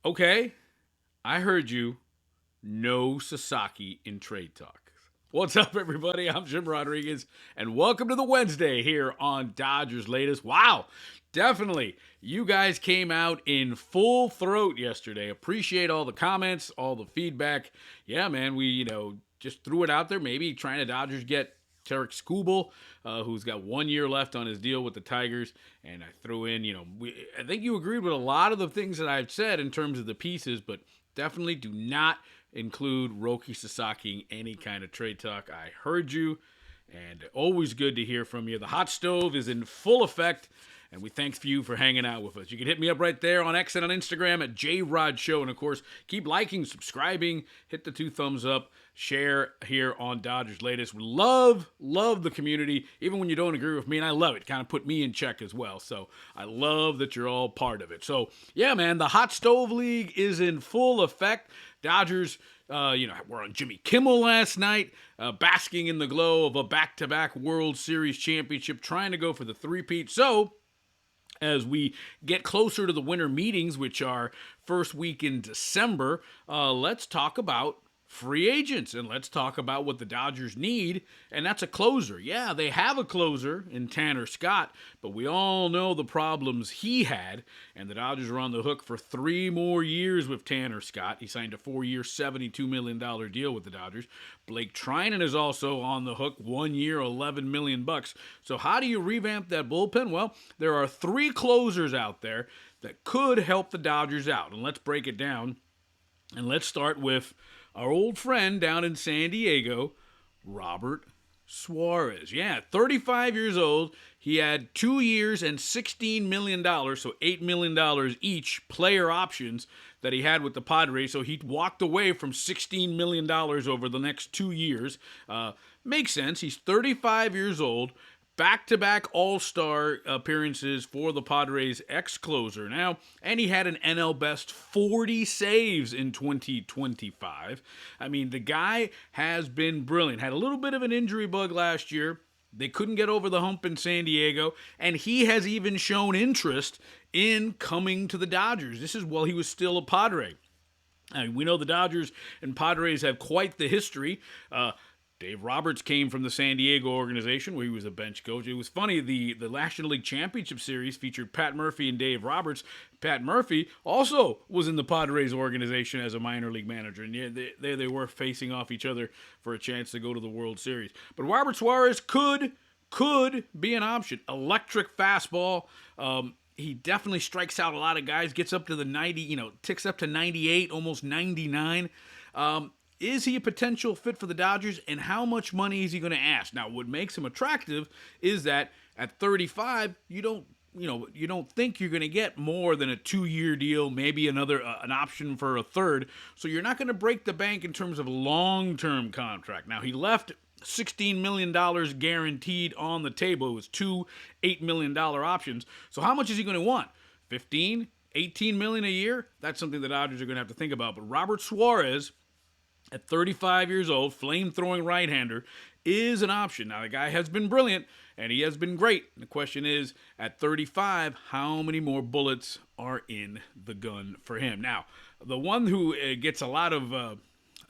Okay, I heard you. No Sasaki in trade talk. What's up, everybody? I'm Jim Rodriguez, and welcome to the Wednesday here on Dodgers Latest. Wow, definitely. You guys came out in full throat yesterday. Appreciate all the comments, all the feedback. Yeah, man, we, just threw it out there. Maybe trying to Dodgers get Tarek Skubal, who's got 1 year left on his deal with the Tigers. And I threw in, I think you agreed with a lot of the things that I've said in terms of the pieces, but definitely do not include Roki Sasaki in any kind of trade talk. I heard you, and always good to hear from you. The hot stove is in full effect, and we thank you for hanging out with us. You can hit me up right there on X and on Instagram at JRodShow. And, of course, keep liking, subscribing, hit the 2 thumbs up, share here on Dodgers Latest. We love the community, even when you don't agree with me, and I love it. Kind of put me in check as well. So I love that you're all part of it. So, yeah, man, the Hot Stove League is in full effect. Dodgers, were on Jimmy Kimmel last night, basking in the glow of a back-to-back World Series championship, trying to go for the three-peat. So, as we get closer to the winter meetings, which are first week in December, let's talk about free agents, and let's talk about what the Dodgers need, and that's a closer. Yeah, they have a closer in Tanner Scott, but we all know the problems he had, and the Dodgers are on the hook for 3 more years with Tanner Scott. He signed a 4-year, $72 million deal with the Dodgers. Blake Trinan is also on the hook, 1 year, $11 million. So how do you revamp that bullpen? Well, there are 3 closers out there that could help the Dodgers out, and let's break it down, and let's start with our old friend down in San Diego, Robert Suarez. Yeah, 35 years old. He had 2 years and $16 million, so $8 million each, player options that he had with the Padres. So he walked away from $16 million over the next 2 years. Makes sense. He's 35 years old. Back-to-back All-Star appearances for the Padres ex-closer now, and he had an NL Best 40 saves in 2025. I mean, the guy has been brilliant. Had a little bit of an injury bug last year. They couldn't get over the hump in San Diego, and he has even shown interest in coming to the Dodgers. This is while he was still a Padre. I mean, we know the Dodgers and Padres have quite the history. Dave Roberts came from the San Diego organization where he was a bench coach. It was funny, the National League Championship Series featured Pat Murphy and Dave Roberts. Pat Murphy also was in the Padres organization as a minor league manager, and yeah, they were facing off each other for a chance to go to the World Series. But Robert Suarez could be an option. Electric fastball. He definitely strikes out a lot of guys, gets up to the 90, ticks up to 98, almost 99. Is he a potential fit for the Dodgers, and how much money is he going to ask? Now, what makes him attractive is that at 35, you don't think you're going to get more than a 2-year deal, maybe another an option for a third. So you're not going to break the bank in terms of long-term contract. Now, he left $16 million guaranteed on the table. It was 2 $8 million options. So how much is he going to want? 15, 18 million a year? That's something the Dodgers are going to have to think about. But Robert Suarez, at 35 years old, flame-throwing right-hander, is an option. Now, the guy has been brilliant, and he has been great. The question is, at 35, how many more bullets are in the gun for him? Now, the one who gets a lot of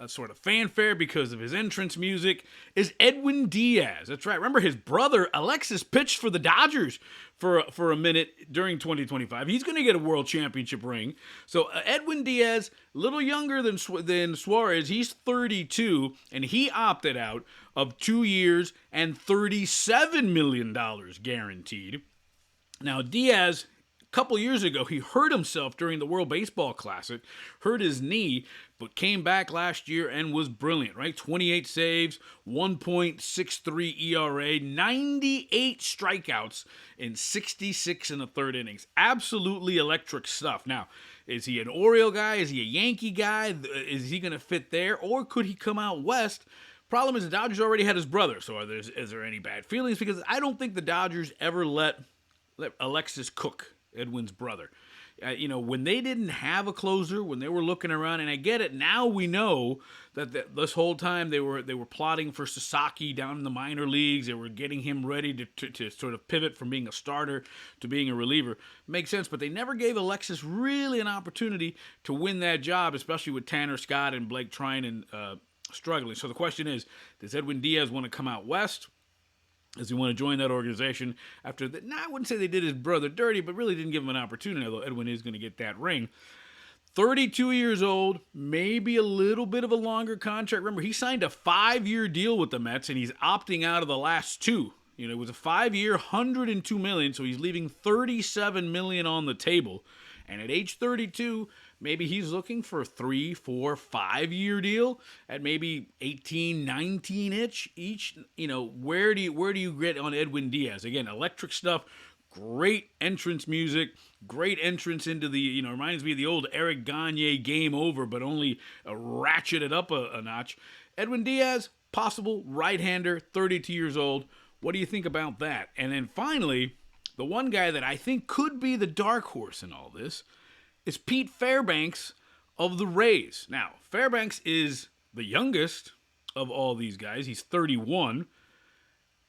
sort of fanfare because of his entrance music is Edwin Diaz. That's right. Remember, his brother, Alexis, pitched for the Dodgers for a minute during 2025. He's going to get a World Championship ring. So Edwin Diaz, a little younger than Suarez, he's 32, and he opted out of 2 years and $37 million guaranteed. Now, Diaz, a couple years ago, he hurt himself during the World Baseball Classic, hurt his knee, but came back last year and was brilliant, right? 28 saves, 1.63 ERA, 98 strikeouts in 66 and a third innings. Absolutely electric stuff. Now, is he an Oriole guy? Is he a Yankee guy? Is he going to fit there? Or could he come out west? Problem is the Dodgers already had his brother, so is there any bad feelings? Because I don't think the Dodgers ever let Alexis Cook, Edwin's brother. When they didn't have a closer, when they were looking around, and I get it. Now we know that this whole time they were plotting for Sasaki down in the minor leagues. They were getting him ready to sort of pivot from being a starter to being a reliever. Makes sense, but they never gave Alexis really an opportunity to win that job, especially with Tanner Scott and Blake Trinan struggling. So the question is, does Edwin Diaz want to come out west? Does he want to join that organization after that? I wouldn't say they did his brother dirty, but really didn't give him an opportunity, although Edwin is going to get that ring. 32 years old, maybe a little bit of a longer contract. Remember, he signed a 5-year deal with the Mets, and he's opting out of the last 2. It was a 5-year, $102 million, so he's leaving $37 million on the table. And at age 32, maybe he's looking for a 3, 4, 5-year deal at maybe 18, 19-ish each. Where do you get on Edwin Diaz? Again, electric stuff, great entrance music, great entrance into the, reminds me of the old Eric Gagne Game Over, but only ratcheted up a notch. Edwin Diaz, possible right-hander, 32 years old. What do you think about that? And then finally, the one guy that I think could be the dark horse in all this is Pete Fairbanks of the Rays. Now, Fairbanks is the youngest of all these guys. He's 31.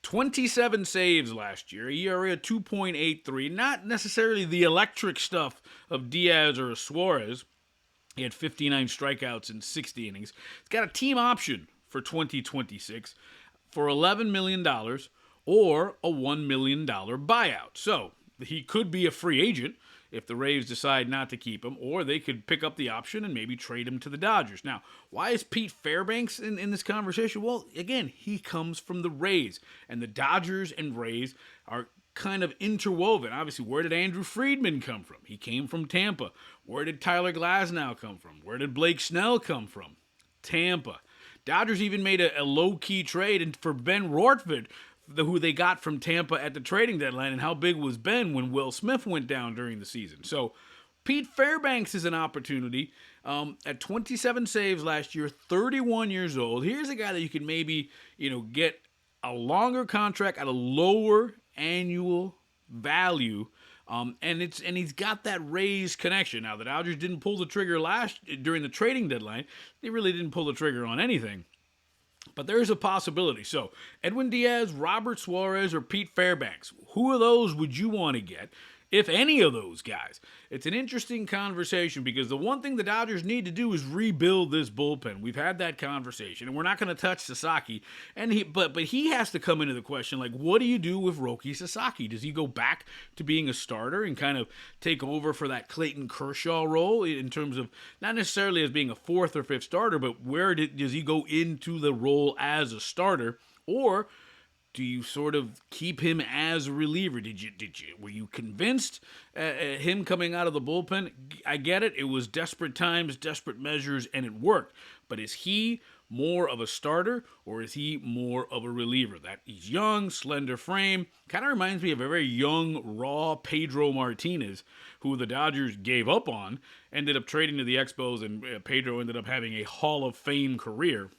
27 saves last year. ERA 2.83. Not necessarily the electric stuff of Diaz or Suarez. He had 59 strikeouts in 60 innings. He's got a team option for 2026 for $11 million or a $1 million buyout. So he could be a free agent if the Rays decide not to keep him, or they could pick up the option and maybe trade him to the Dodgers. Now, why is Pete Fairbanks in this conversation? Well, again, he comes from the Rays, and the Dodgers and Rays are kind of interwoven. Obviously, where did Andrew Friedman come from? He came from Tampa. Where did Tyler Glasnow come from? Where did Blake Snell come from? Tampa. Dodgers even made a low-key trade for Ben Rortvedt, who they got from Tampa at the trading deadline, and how big was Ben when Will Smith went down during the season. So Pete Fairbanks is an opportunity at 27 saves last year, 31 years old. Here's a guy that you can maybe get a longer contract at a lower annual value, and he's got that Rays connection. Now the Dodgers didn't pull the trigger during the trading deadline. They really didn't pull the trigger on anything. But there's a possibility. So, Edwin Diaz, Robert Suarez, or Pete Fairbanks, who of those would you want to get, if any of those guys? It's an interesting conversation because the one thing the Dodgers need to do is rebuild this bullpen. We've had that conversation, and we're not going to touch Sasaki. But he has to come into the question, like, what do you do with Roki Sasaki? Does he go back to being a starter and kind of take over for that Clayton Kershaw role in terms of not necessarily as being a 4th or 5th starter, but does he go into the role as a starter? Or do you sort of keep him as a reliever? Were you convinced him coming out of the bullpen? I get it. It was desperate times, desperate measures, and it worked. But is he more of a starter or is he more of a reliever? That he's young, slender frame. Kind of reminds me of a very young, raw Pedro Martinez, who the Dodgers gave up on, ended up trading to the Expos, and Pedro ended up having a Hall of Fame career.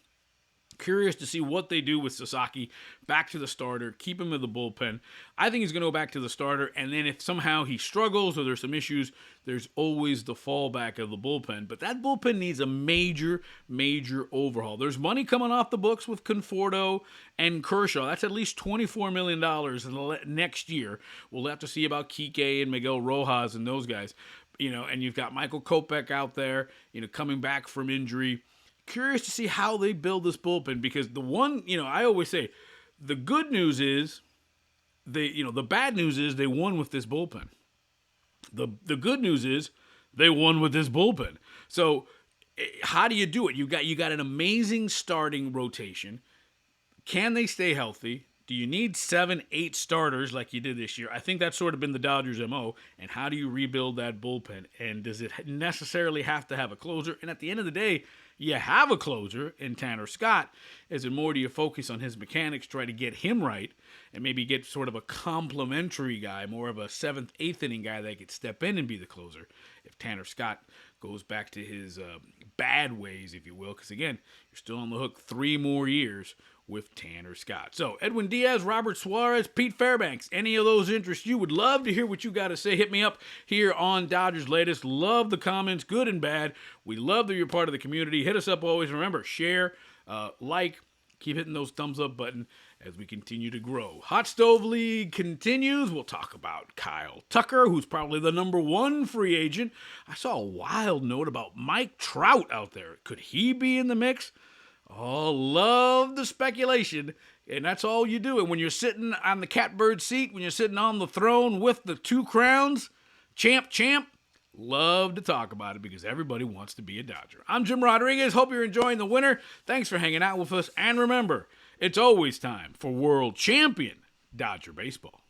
Curious to see what they do with Sasaki, back to the starter, keep him in the bullpen. I think he's going to go back to the starter, and then if somehow he struggles or there's some issues, there's always the fallback of the bullpen. But that bullpen needs a major, major overhaul. There's money coming off the books with Conforto and Kershaw. That's at least $24 million next year. We'll have to see about Kike and Miguel Rojas and those guys. And you've got Michael Kopech out there, coming back from injury. Curious to see how they build this bullpen, because the one, I always say, the good news is the bad news is they won with this bullpen. The good news is they won with this bullpen. So how do you do it? You got an amazing starting rotation. Can they stay healthy? Do you need 7, 8 starters like you did this year? I think that's sort of been the Dodgers' MO. And how do you rebuild that bullpen? And does it necessarily have to have a closer? And at the end of the day, you have a closer in Tanner Scott. Is it more do you focus on his mechanics, try to get him right, and maybe get sort of a complementary guy, more of a 7th, 8th inning guy that could step in and be the closer if Tanner Scott goes back to his bad ways, if you will? Because, again, you're still on the hook 3 more years with Tanner Scott. So, Edwin Diaz, Robert Suarez, Pete Fairbanks, any of those interest you, would love to hear what you got to say. Hit me up here on Dodgers Latest. Love the comments, good and bad. We love that you're part of the community. Hit us up always. Remember, share, like, keep hitting those thumbs up button as we continue to grow. Hot Stove League continues. We'll talk about Kyle Tucker, who's probably the number one free agent. I saw a wild note about Mike Trout out there. Could he be in the mix? Oh, love the speculation, and that's all you do. And when you're sitting on the catbird seat, when you're sitting on the throne with the two crowns, champ, love to talk about it because everybody wants to be a Dodger. I'm Jim Rodriguez. Hope you're enjoying the winter. Thanks for hanging out with us. And remember, it's always time for world champion Dodger baseball.